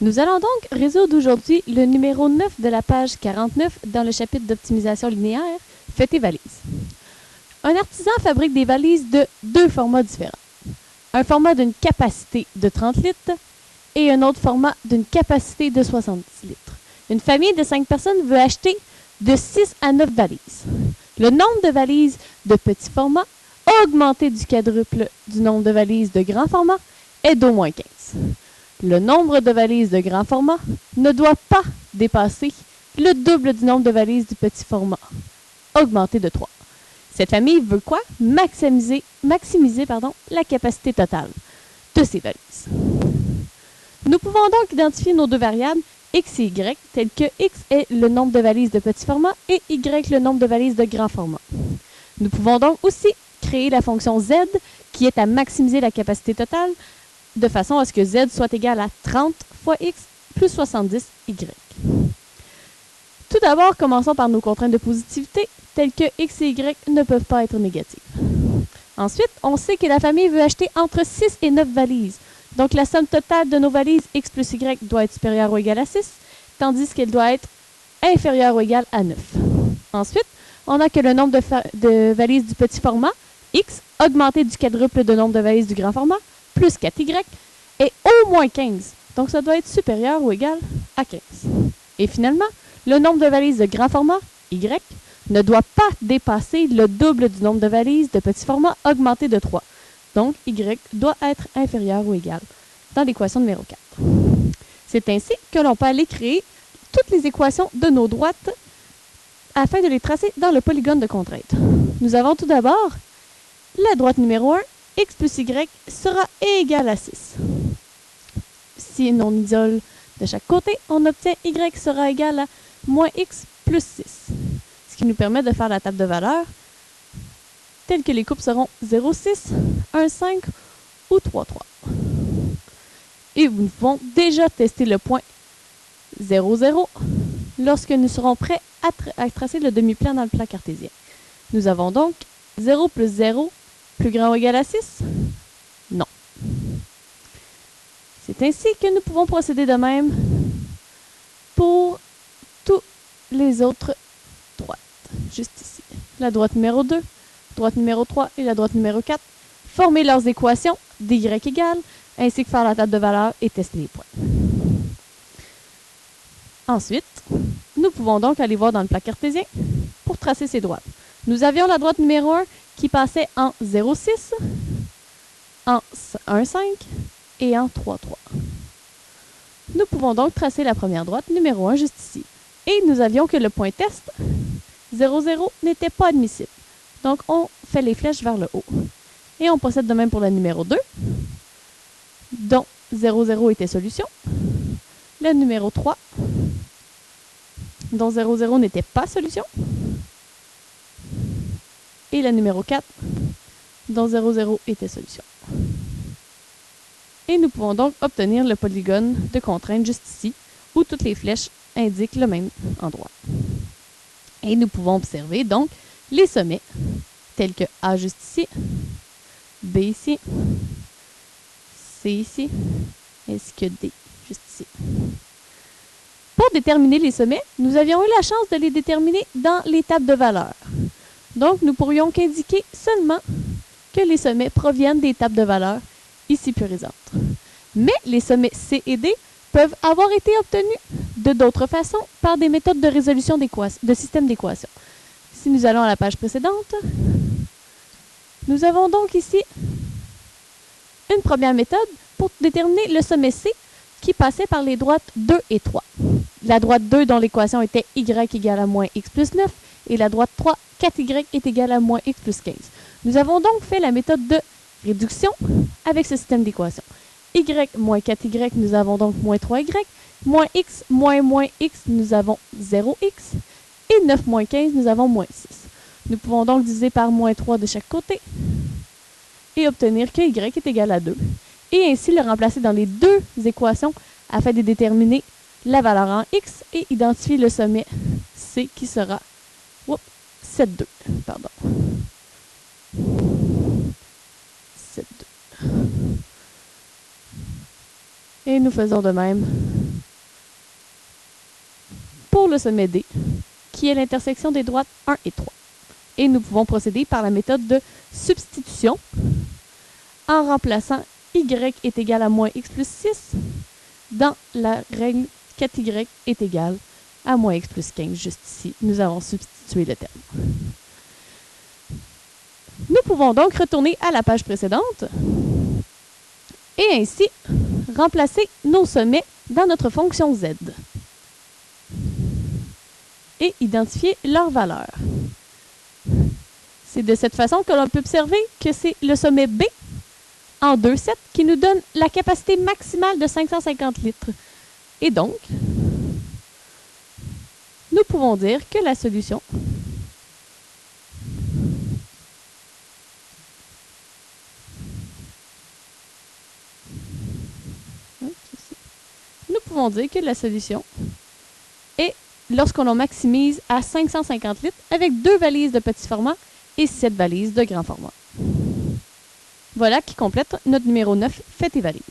Nous allons donc résoudre aujourd'hui le numéro 9 de la page 49 dans le chapitre d'optimisation linéaire « Fais tes valises ». Un artisan fabrique des valises de deux formats différents. Un format d'une capacité de 30 litres et un autre format d'une capacité de 70 litres. Une famille de 5 personnes veut acheter de 6 à 9 valises. Le nombre de valises de petit format a augmenté du quadruple du nombre de valises de grand format est d'au moins 15. Le nombre de valises de grand format ne doit pas dépasser le double du nombre de valises du petit format, augmenté de 3. Cette famille veut quoi? Maximiser la capacité totale de ces valises. Nous pouvons donc identifier nos deux variables x et y, telles que x est le nombre de valises de petit format et y le nombre de valises de grand format. Nous pouvons donc aussi créer la fonction z qui est à maximiser la capacité totale de façon à ce que z soit égal à 30 fois x plus 70 y. Tout d'abord, commençons par nos contraintes de positivité, telles que x et y ne peuvent pas être négatives. Ensuite, on sait que la famille veut acheter entre 6 et 9 valises. Donc, la somme totale de nos valises x plus y doit être supérieure ou égale à 6, tandis qu'elle doit être inférieure ou égale à 9. Ensuite, on a que le nombre de valises du petit format, x, augmenté du quadruple de nombre de valises du grand format, plus 4y, est au moins 15. Donc, ça doit être supérieur ou égal à 15. Et finalement, le nombre de valises de grand format, y, ne doit pas dépasser le double du nombre de valises de petit format augmenté de 3. Donc, y doit être inférieur ou égal dans l'équation numéro 4. C'est ainsi que l'on peut aller créer toutes les équations de nos droites afin de les tracer dans le polygone de contrainte. Nous avons tout d'abord la droite numéro 1, x plus y sera égal à 6. Si on isole de chaque côté, on obtient y sera égal à moins x plus 6, ce qui nous permet de faire la table de valeurs telles que les coupes seront 0,6, 1,5 ou 3,3. Et nous pouvons déjà tester le point 0,0 lorsque nous serons prêts à tracer le demi-plan dans le plan cartésien. Nous avons donc 0 plus 0 plus grand ou égal à 6? Non. C'est ainsi que nous pouvons procéder de même pour tous les autres droites, juste ici. La droite numéro 2, droite numéro 3 et la droite numéro 4, former leurs équations dy égale, ainsi que faire la table de valeurs et tester les points. Ensuite, nous pouvons donc aller voir dans le plan cartésien pour tracer ces droites. Nous avions la droite numéro 1 qui passait en 0,6, en 1,5 et en 3,3. Nous pouvons donc tracer la première droite numéro 1 juste ici. Et nous avions que le point test 0,0 n'était pas admissible. Donc, on fait les flèches vers le haut. Et on procède de même pour la numéro 2, dont 0,0 était solution. La numéro 3, dont 0,0 n'était pas solution. Et la numéro 4, dont 0,0 était solution. Et nous pouvons donc obtenir le polygone de contrainte juste ici, où toutes les flèches indiquent le même endroit. Et nous pouvons observer donc les sommets, tels que A juste ici, B ici, C ici, ainsi que D juste ici. Pour déterminer les sommets, nous avions eu la chance de les déterminer dans les tables de valeurs. Donc, nous pourrions qu'indiquer seulement que les sommets proviennent des tables de valeurs ici présentes. Mais les sommets C et D peuvent avoir été obtenus de d'autres façons par des méthodes de résolution de systèmes d'équations. Si nous allons à la page précédente, nous avons donc ici une première méthode pour déterminer le sommet C qui passait par les droites 2 et 3. La droite 2 dont l'équation était y égale à moins x plus 9 et la droite 3, 4y est égal à moins x plus 15. Nous avons donc fait la méthode de réduction avec ce système d'équations. Y moins 4y, nous avons donc moins 3y. Moins x, moins x, nous avons 0x. Et 9 moins 15, nous avons moins 6. Nous pouvons donc diviser par moins 3 de chaque côté et obtenir que y est égal à 2. Et ainsi le remplacer dans les deux équations afin de déterminer la valeur en x et identifier le sommet C qui sera 7,2. Pardon. 7,2. Et nous faisons de même le sommet D, qui est l'intersection des droites 1 et 3. Et nous pouvons procéder par la méthode de substitution en remplaçant y est égal à moins x plus 6 dans la règle 4y est égal à moins x plus 15. Juste ici, nous avons substitué le terme. Nous pouvons donc retourner à la page précédente et ainsi remplacer nos sommets dans notre fonction z et identifier leur valeur. C'est de cette façon que l'on peut observer que c'est le sommet B en 2,7 qui nous donne la capacité maximale de 550 litres. Et donc, nous pouvons dire que la solution est lorsqu'on en maximise à 550 litres avec 2 valises de petit format et 7 valises de grand format. Voilà qui complète notre numéro 9, Faites tes valises.